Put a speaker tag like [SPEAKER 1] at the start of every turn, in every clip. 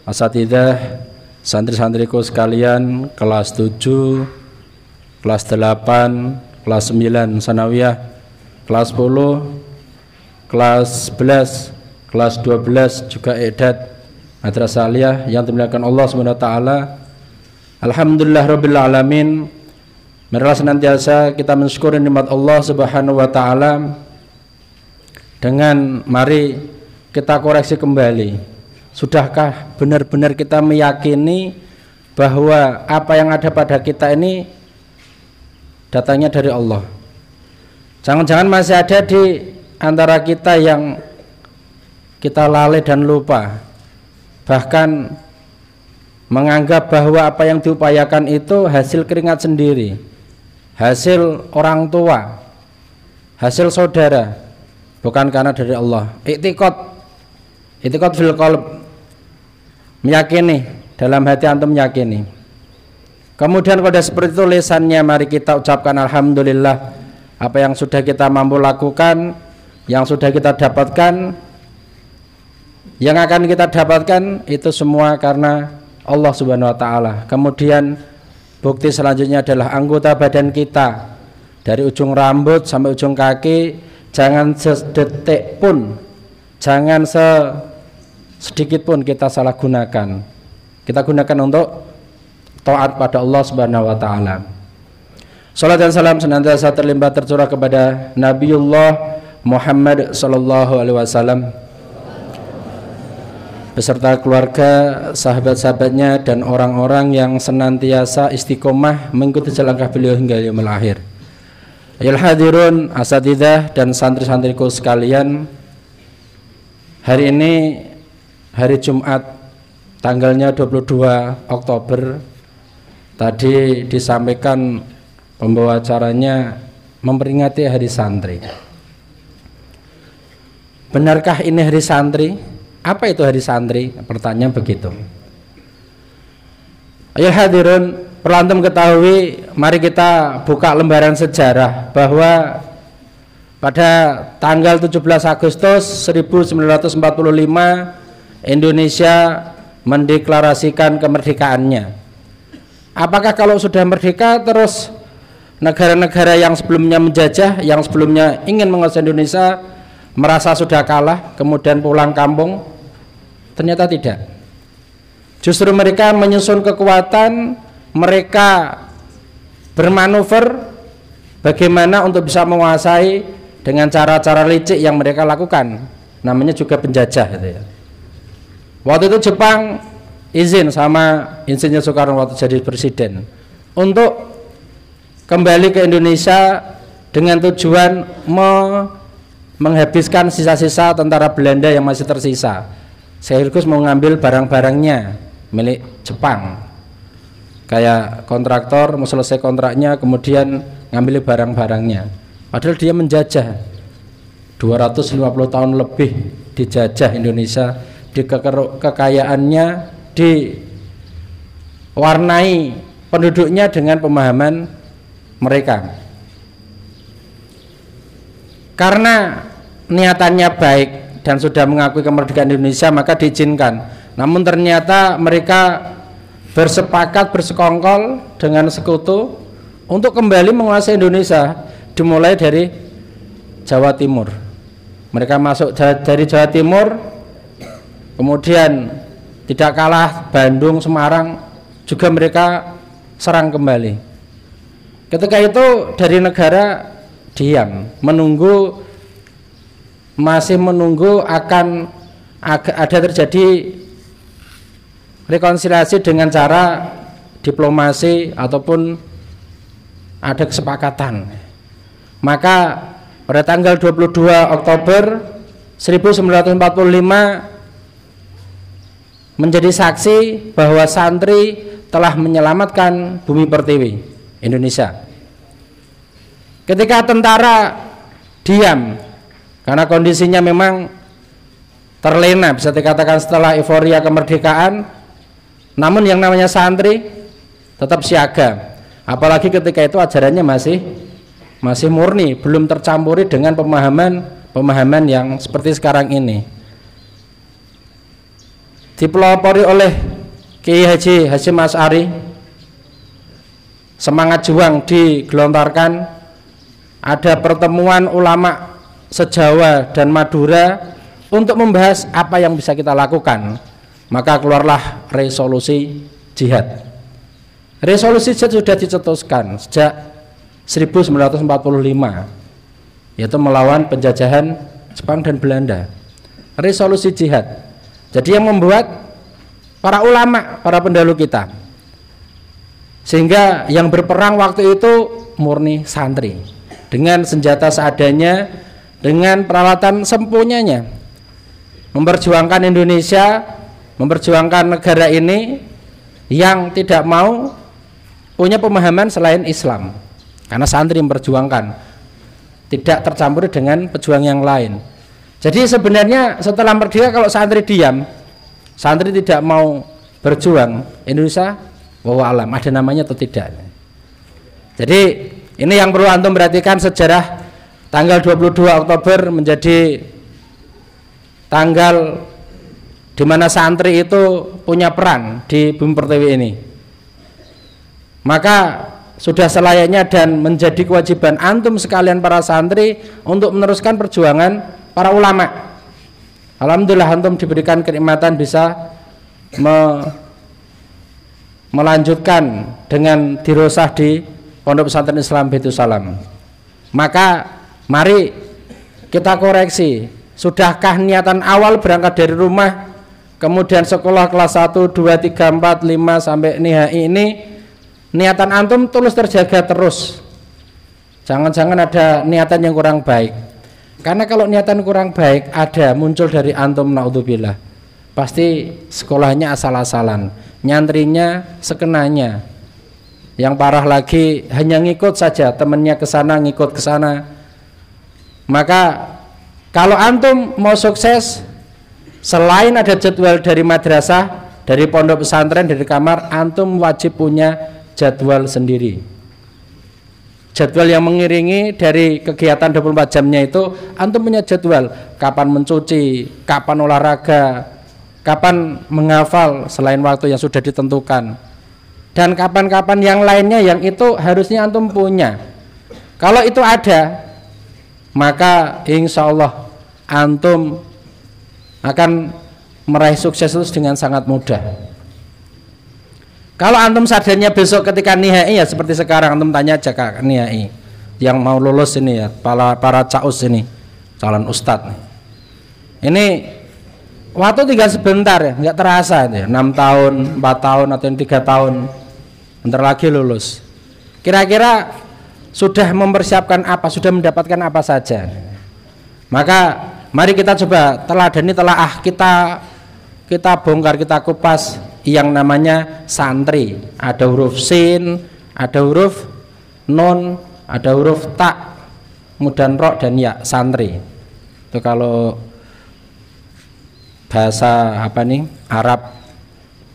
[SPEAKER 1] asatidzah, santri-santriku sekalian, kelas 7, kelas 8, kelas 9 sanawiyah, kelas 10, kelas 11, kelas 12 juga i'dad madrasah aliyah yang dimuliakan Allah Subhanahu wa taala. Alhamdulillah rabbil alamin. Marilah senantiasa kita mensyukuri nikmat Allah Subhanahu wa taala dengan mari kita koreksi kembali. Sudahkah benar-benar kita meyakini bahwa apa yang ada pada kita ini datangnya dari Allah? Jangan-jangan masih ada di antara kita yang kita lalai dan lupa, bahkan menganggap bahwa apa yang diupayakan itu hasil keringat sendiri, hasil orang tua, hasil saudara, bukan karena dari Allah. I'tiqad fil qalb, meyakini dalam hati antum, meyakini. Kemudian pada seperti itu lisannya mari kita ucapkan alhamdulillah apa yang sudah kita mampu lakukan, yang sudah kita dapatkan, yang akan kita dapatkan itu semua karena Allah Subhanahu wa taala. Kemudian bukti selanjutnya adalah anggota badan kita dari ujung rambut sampai ujung kaki, jangan sedetik pun, jangan sedikit pun kita salah gunakan. Kita gunakan untuk taat pada Allah Subhanahu wa taala. Salat dan salam senantiasa terlimpah tercurah kepada Nabiullah Muhammad sallallahu alaihi wasallam beserta keluarga, sahabat-sahabatnya dan orang-orang yang senantiasa istiqomah mengikuti langkah beliau hingga yaumil akhir. Ayol hadirun, asatidzah dan santri-santriku sekalian, hari ini hari Jumat tanggalnya 22 Oktober. Tadi disampaikan pembawa acaranya memperingati hari santri. Benarkah ini hari santri? Apa itu hari santri? Pertanyaan begitu. Ayo hadirin, perlu antum ketahui, mari kita buka lembaran sejarah bahwa pada tanggal 17 Agustus 1945 Indonesia mendeklarasikan kemerdekaannya. Apakah kalau sudah merdeka terus negara-negara yang sebelumnya menjajah, yang sebelumnya ingin menguasai Indonesia merasa sudah kalah kemudian pulang kampung? Ternyata tidak. Justru mereka menyusun kekuatan, mereka bermanuver bagaimana untuk bisa menguasai dengan cara-cara licik yang mereka lakukan. Namanya juga penjajah gitu ya. Waktu itu Jepang izin sama Insinyur Soekarno waktu jadi presiden untuk kembali ke Indonesia dengan tujuan menghabiskan sisa-sisa tentara Belanda yang masih tersisa. Sekaligus mau ngambil barang-barangnya milik Jepang. Kayak kontraktor mau selesai kontraknya kemudian ngambil barang-barangnya. Padahal dia menjajah 250 tahun lebih, dijajah Indonesia, di kekayaannya diwarnai penduduknya dengan pemahaman mereka. Karena niatannya baik dan sudah mengakui kemerdekaan Indonesia maka diizinkan. Namun ternyata mereka bersepakat, bersekongkol dengan sekutu untuk kembali menguasai Indonesia, dimulai dari Jawa Timur. Mereka masuk dari Jawa Timur, kemudian tidak kalah Bandung, Semarang juga mereka serang kembali. Ketika itu dari negara diam, masih menunggu akan ada terjadi rekonsiliasi dengan cara diplomasi ataupun ada kesepakatan. Maka pada tanggal 22 Oktober 1945 menjadi saksi bahwa santri telah menyelamatkan bumi pertiwi Indonesia. Ketika tentara diam karena kondisinya memang terlena, bisa dikatakan setelah euforia kemerdekaan, namun yang namanya santri tetap siaga. Apalagi ketika itu ajarannya masih murni, belum tercampuri dengan pemahaman yang seperti sekarang ini. dipelopori oleh Kiai Haji Hasyim Asy'ari. Semangat juang digelontorkan. Ada pertemuan ulama se-Jawa dan Madura untuk membahas apa yang bisa kita lakukan. Maka keluarlah resolusi jihad. Resolusi jihad sudah dicetuskan sejak 1945, yaitu melawan penjajahan Jepang dan Belanda. Resolusi jihad. Jadi yang membuat para ulama, para pendahulu kita. Sehingga yang berperang waktu itu murni santri, dengan senjata seadanya, dengan peralatan sempunyanya, memperjuangkan Indonesia, memperjuangkan negara ini yang tidak mau punya pemahaman selain Islam, karena santri memperjuangkan, tidak tercampur dengan pejuang yang lain. Jadi sebenarnya setelah merdeka, kalau santri diam, santri tidak mau berjuang, Indonesia wallahu alam ada namanya atau tidak. Jadi ini yang perlu antum perhatikan, sejarah tanggal 22 Oktober menjadi tanggal di mana santri itu punya peran di Bumi Pertiwi ini. Maka sudah selayaknya dan menjadi kewajiban antum sekalian para santri untuk meneruskan perjuangan para ulama. Alhamdulillah antum diberikan kenikmatan bisa melanjutkan dengan dirosah di Pondok Pesantren Islam Baitul Salam. Maka mari kita koreksi, sudahkah niatan awal berangkat dari rumah, kemudian sekolah kelas 1, 2, 3, 4, 5 sampai nihai ini, niatan antum tulus terjaga terus. Jangan-jangan ada niatan yang kurang baik. Karena kalau niatan kurang baik ada muncul dari antum, naudzubillah, pasti sekolahnya asal-asalan, nyantrinya sekenanya. Yang parah lagi hanya ngikut saja, temennya ke sana ngikut ke sana. Maka kalau antum mau sukses, selain ada jadwal dari madrasah, dari pondok pesantren, dari kamar, antum wajib punya jadwal sendiri. Jadwal yang mengiringi dari kegiatan 24 jamnya itu, antum punya jadwal kapan mencuci, kapan olahraga, kapan menghafal selain waktu yang sudah ditentukan, dan kapan-kapan yang lainnya yang itu harusnya antum punya. Kalau itu ada, maka insya Allah antum akan meraih sukses itu dengan sangat mudah. Kalau antum sadarnya besok ketika nihai, ya seperti sekarang antum tanya aja ke nihai yang mau lulus ini ya, para caus ini, calon ustadz. Ini waktu tinggal sebentar ya, nggak terasa itu ya, 6 tahun, 4 tahun atau 3 tahun, bentar lagi lulus. Kira-kira sudah mempersiapkan apa, sudah mendapatkan apa saja? Maka mari kita coba teladani, telaah, kita bongkar, kita kupas yang namanya santri. Ada huruf sin, ada huruf nun, ada huruf ta, kemudian ro dan ya, santri. Itu kalau bahasa apa nih, Arab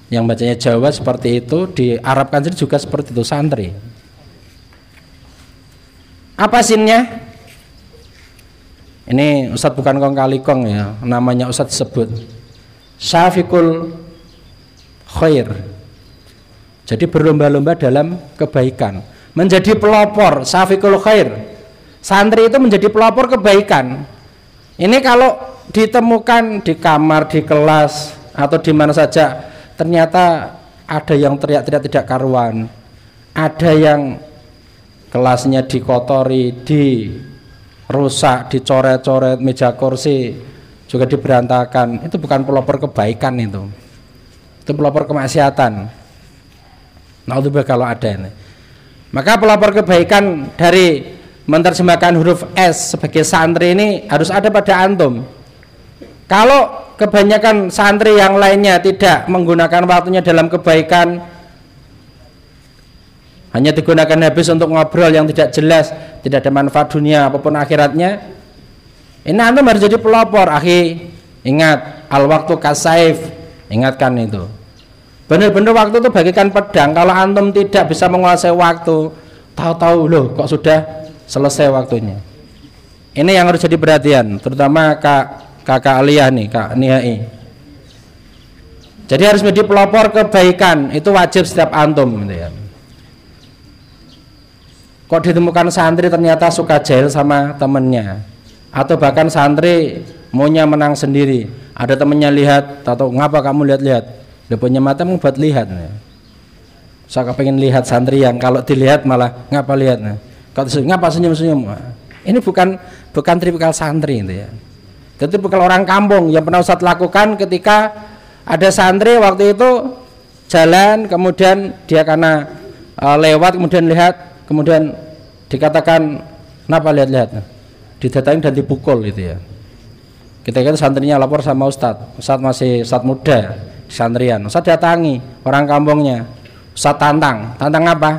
[SPEAKER 1] yang bacanya Jawa seperti itu, di Arab Kanjeng juga seperti itu, santri. Apa sinnya? Ini Ustadz bukan kong kali kong ya, namanya Ustadz sebut syafiqul khair. Jadi berlomba-lomba dalam kebaikan, menjadi pelopor, syafiqul khair. Santri itu menjadi pelopor kebaikan. Ini kalau ditemukan di kamar, di kelas, atau di mana saja, ternyata ada yang teriak-teriak tidak karuan, ada yang kelasnya dikotori, dirusak, dicoret-coret, meja kursi juga diberantakan. Itu bukan pelopor kebaikan, itu pelopor kemaksiatan. Naudzubillah kalau ada ini. Maka pelopor kebaikan dari menerjemahkan huruf S sebagai santri ini harus ada pada antum. Kalau kebanyakan santri yang lainnya tidak menggunakan waktunya dalam kebaikan, hanya digunakan habis untuk ngobrol yang tidak jelas, tidak ada manfaat dunia apapun akhiratnya, ini antum harus jadi pelopor. Akhi, ingat, al waktu kasaif, ingatkan itu. Benar-benar waktu itu bagikan pedang. Kalau antum tidak bisa menguasai waktu, tahu-tahu loh kok sudah selesai waktunya. Ini yang harus jadi perhatian, terutama kakak aliyah nih, kak nihai. Jadi harus menjadi pelopor kebaikan, itu wajib setiap antum gitu ya. Kok ditemukan santri ternyata suka jahil sama temennya, atau bahkan santri maunya menang sendiri, ada temennya lihat, atau ngapa kamu lihat-lihat, dia punya mata mau buat lihat ya. Saya pengen lihat santri yang kalau dilihat malah ngapa lihat, kalau ngapa senyum-senyum. Ini bukan tipikal santri itu ya. Itu tipikal orang kampung yang pernah Ustadz lakukan ketika ada santri waktu itu jalan, kemudian dia karena lewat kemudian lihat, kemudian dikatakan kenapa lihat-lihat, didatangi dan dipukul gitu ya. Ketika itu santrinya lapor sama Ustadz masih Ustadz muda santrian, Ustadz datangi orang kampungnya, Ustadz tantang apa?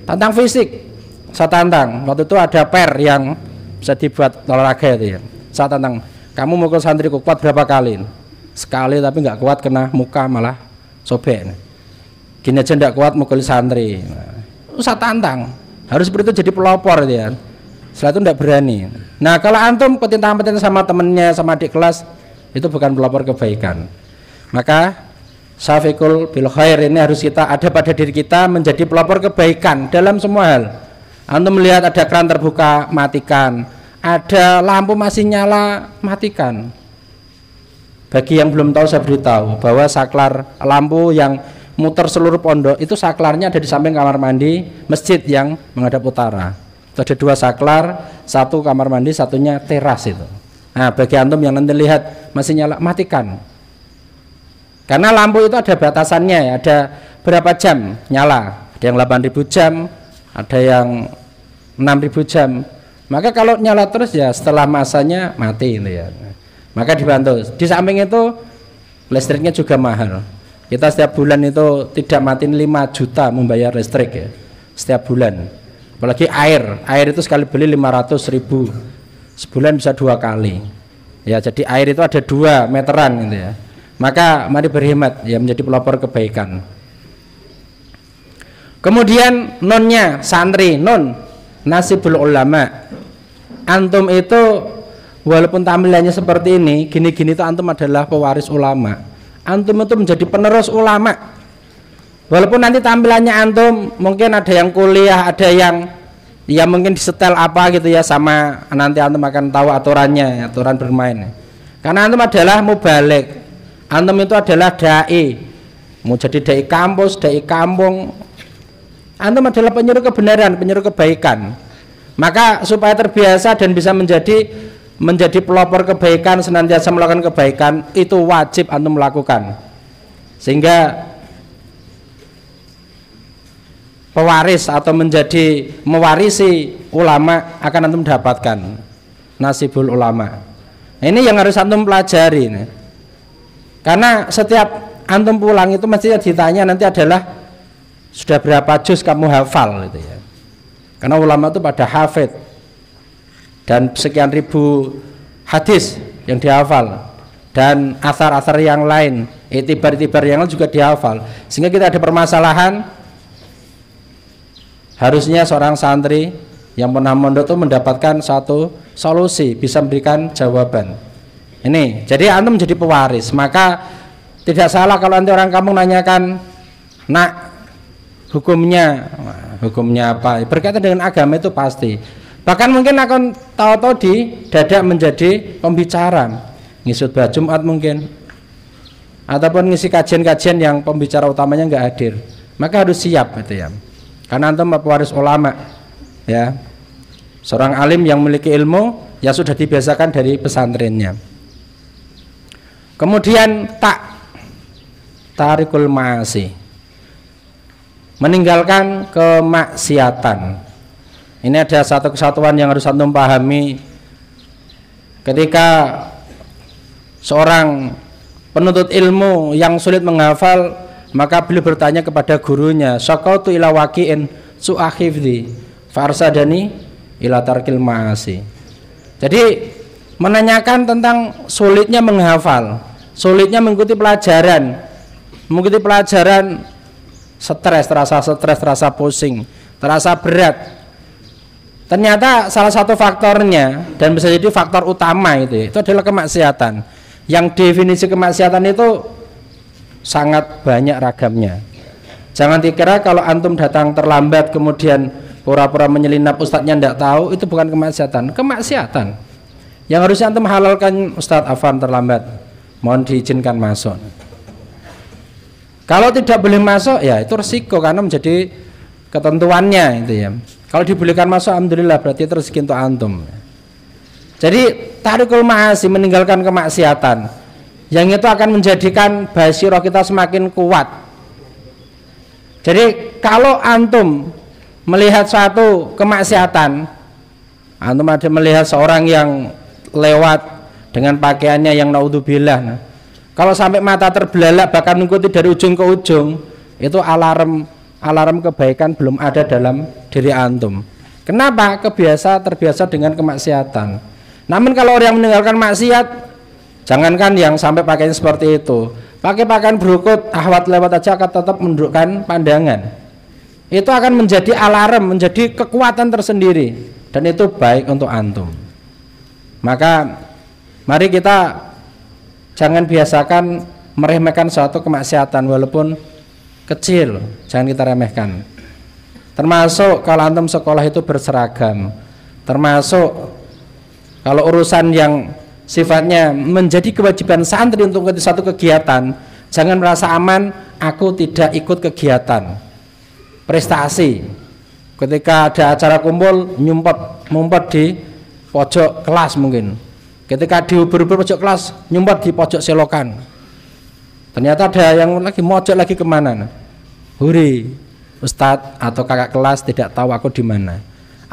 [SPEAKER 1] Tantang fisik. Ustadz tantang, waktu itu ada per yang bisa dibuat olahraga itu ya. Ustadz tantang, kamu mukul santriku kuat berapa kali? Sekali, tapi nggak kuat, kena muka malah sobek. Gini aja nggak kuat mukul santri. Ustadz tantang, harus seperti itu jadi pelopor gitu ya. Setelah itu nggak berani. Nah kalau antum petinta-petinta sama temennya, sama adik kelas, itu bukan pelopor kebaikan. Maka syafiqul bil khair ini harus kita ada pada diri kita, menjadi pelopor kebaikan dalam semua hal. Antum melihat ada keran terbuka, matikan. Ada lampu masih nyala, matikan. Bagi yang belum tahu saya beritahu bahwa saklar lampu yang muter seluruh pondok itu saklarnya ada di samping kamar mandi masjid yang menghadap utara. Itu ada 2 saklar, satu kamar mandi, satunya teras itu. Nah, bagi antum yang nanti lihat masih nyala, matikan. Karena lampu itu ada batasannya ya, ada berapa jam nyala. Ada yang 8.000 jam, ada yang 6.000 jam. Maka kalau nyala terus ya setelah masanya mati itu ya. Maka dibantu. Di samping itu listriknya juga mahal. Kita setiap bulan itu tidak matiin 5 juta membayar listrik ya, setiap bulan. Apalagi air itu sekali beli 500.000, sebulan bisa 2 kali. Ya, jadi air itu ada 2 meteran gitu ya. Maka mari berhemat ya, menjadi pelopor kebaikan. Kemudian nonnya santri, non nasibul ulama. Antum itu walaupun tampilannya seperti ini, gini-gini itu antum adalah pewaris ulama. Antum itu menjadi penerus ulama. Walaupun nanti tampilannya antum mungkin ada yang kuliah, ada yang ya mungkin disetel apa gitu ya, sama nanti antum akan tahu aturannya, aturan bermain. Karena antum adalah mubalik. Antum itu adalah dai. Mau jadi dai kampus, dai kampung. Antum adalah penyuruh kebenaran, penyuruh kebaikan. Maka supaya terbiasa dan bisa menjadi pelopor kebaikan, senantiasa melakukan kebaikan, itu wajib antum melakukan. Sehingga pewaris atau menjadi mewarisi ulama akan antum dapatkan nasibul ulama. Ini yang harus antum pelajari nih. Karena setiap antum pulang itu mesti ditanya nanti adalah sudah berapa juz kamu hafal gitu ya. Karena ulama itu pada hafid dan sekian ribu hadis yang dihafal dan asar-asar yang lain, itibar-itibar yang lain juga dihafal. Sehingga kita ada permasalahan, harusnya seorang santri yang pernah mondok itu mendapatkan satu solusi, bisa memberikan jawaban. Ini, jadi antum menjadi pewaris. Maka tidak salah kalau nanti orang kampung nanyakan, nak hukumnya apa? Berkaitan dengan agama itu pasti. Bahkan mungkin akan tahu-tahu di dadak menjadi pembicara, ngisi khutbah Jumat mungkin, ataupun ngisi kajian-kajian yang pembicara utamanya nggak hadir. Maka harus siap gitu ya. Karena antum pewaris ulama, ya, seorang alim yang memiliki ilmu yang sudah dibiasakan dari pesantrennya. Kemudian tarikul ma'asi, meninggalkan kemaksiatan. Ini ada satu kesatuan yang harus antum pahami. Ketika seorang penuntut ilmu yang sulit menghafal, maka beliau bertanya kepada gurunya, syaqautu ila waqi'in su'ahifdi farsadani ila tarkil ma'asi. Jadi menanyakan tentang sulitnya menghafal, sulitnya mengikuti pelajaran, stres, terasa pusing, terasa berat. Ternyata salah satu faktornya, dan bisa jadi faktor utama itu adalah kemaksiatan. Yang definisi kemaksiatan itu sangat banyak ragamnya. Jangan dikira kalau antum datang terlambat kemudian pura-pura menyelinap ustadznya tidak tahu, itu bukan kemaksiatan. Kemaksiatan yang harusnya antum halalkan, Ustadz afan terlambat, mohon diizinkan masuk. Kalau tidak boleh masuk ya itu resiko karena menjadi ketentuannya itu ya. Kalau dibolehkan masuk alhamdulillah, berarti itu rezeki untuk antum. Jadi tarikul ma'asi, meninggalkan kemaksiatan, yang itu akan menjadikan basirah kita semakin kuat. Jadi kalau antum melihat suatu kemaksiatan, antum ada melihat seorang yang lewat dengan pakaiannya yang naudzubillah, kalau sampai mata terbelalak bahkan mengikuti dari ujung ke ujung, itu alarm kebaikan belum ada dalam diri antum. Kenapa? Terbiasa dengan kemaksiatan. Namun kalau orang yang meninggalkan maksiat, jangankan yang sampai pakaian seperti itu, pakai pakaian berukut, ahwat lewat aja akan tetap menundukkan pandangan. Itu akan menjadi alarm, menjadi kekuatan tersendiri, dan itu baik untuk antum. Maka mari kita jangan biasakan meremehkan suatu kemaksiatan walaupun kecil, jangan kita remehkan. Termasuk kalau antum sekolah itu berseragam, termasuk kalau urusan yang sifatnya menjadi kewajiban santri untuk suatu kegiatan, jangan merasa aman, aku tidak ikut kegiatan prestasi. Ketika ada acara kumpul, ngumpet di pojok kelas mungkin. Ketika diubur-ubur pojok kelas, nyumpet di pojok selokan. Ternyata ada yang lagi mojok lagi kemana? Huri, ustadz atau kakak kelas tidak tahu aku di mana.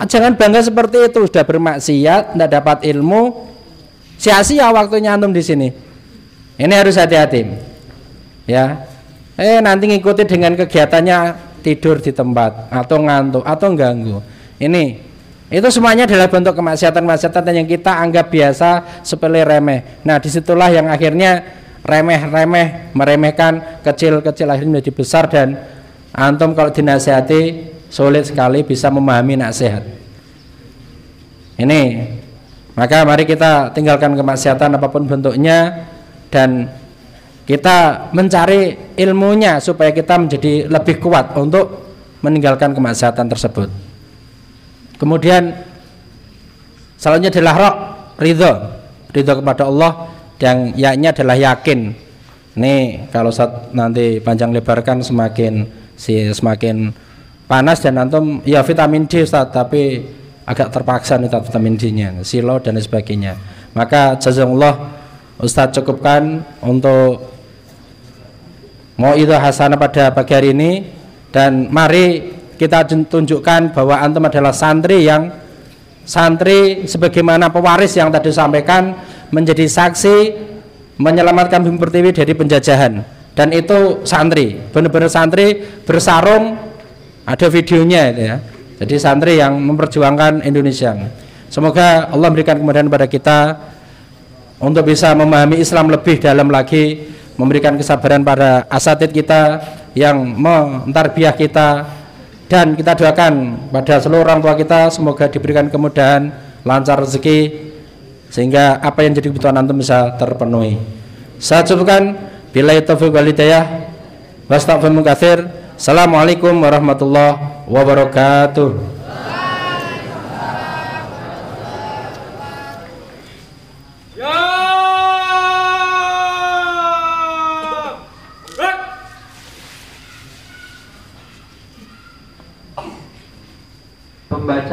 [SPEAKER 1] Jangan bangga seperti itu, sudah bermaksiat, tidak dapat ilmu, sia-sia waktunya antum di sini. Ini harus hati-hati. Ya. Nanti ngikuti dengan kegiatannya tidur di tempat atau ngantuk atau ganggu. Itu semuanya adalah bentuk kemaksiatan yang kita anggap biasa, sepele, remeh. Nah, disitulah yang akhirnya meremehkan kecil-kecil akhirnya menjadi besar, dan antum kalau dinasihati sulit sekali bisa memahami nasihat. Maka mari kita tinggalkan kemaksiatan apapun bentuknya, dan kita mencari ilmunya supaya kita menjadi lebih kuat untuk meninggalkan kemaksiatan tersebut. Kemudian selanjutnya adalah ridho kepada Allah, dan yakni adalah yakin. Ini kalau saat nanti panjang lebarkan semakin panas, dan antum ya vitamin D Ustaz, tapi agak terpaksa nih vitamin D-nya, silo dan sebagainya. Maka jazakallah Ustaz cukupkan untuk mauidhah hasanah pada pagi hari ini, dan mari kita tunjukkan bahwa antum adalah santri sebagaimana pewaris yang tadi sampaikan, menjadi saksi menyelamatkan Bumi Pertiwi dari penjajahan. Dan itu santri, benar-benar santri bersarung, ada videonya itu ya. Jadi santri yang memperjuangkan Indonesia. Semoga Allah memberikan kemudahan kepada kita untuk bisa memahami Islam lebih dalam lagi, memberikan kesabaran pada asatidz kita yang mentarbiah kita, dan kita doakan pada seluruh orang tua kita semoga diberikan kemudahan, lancar rezeki, sehingga apa yang jadi kebutuhan antum bisa terpenuhi. Saya cukupkan, billahi taufiq wal hidayah, wastaghfirullah katsir. Assalamualaikum warahmatullahi wabarakatuh.
[SPEAKER 2] Membaca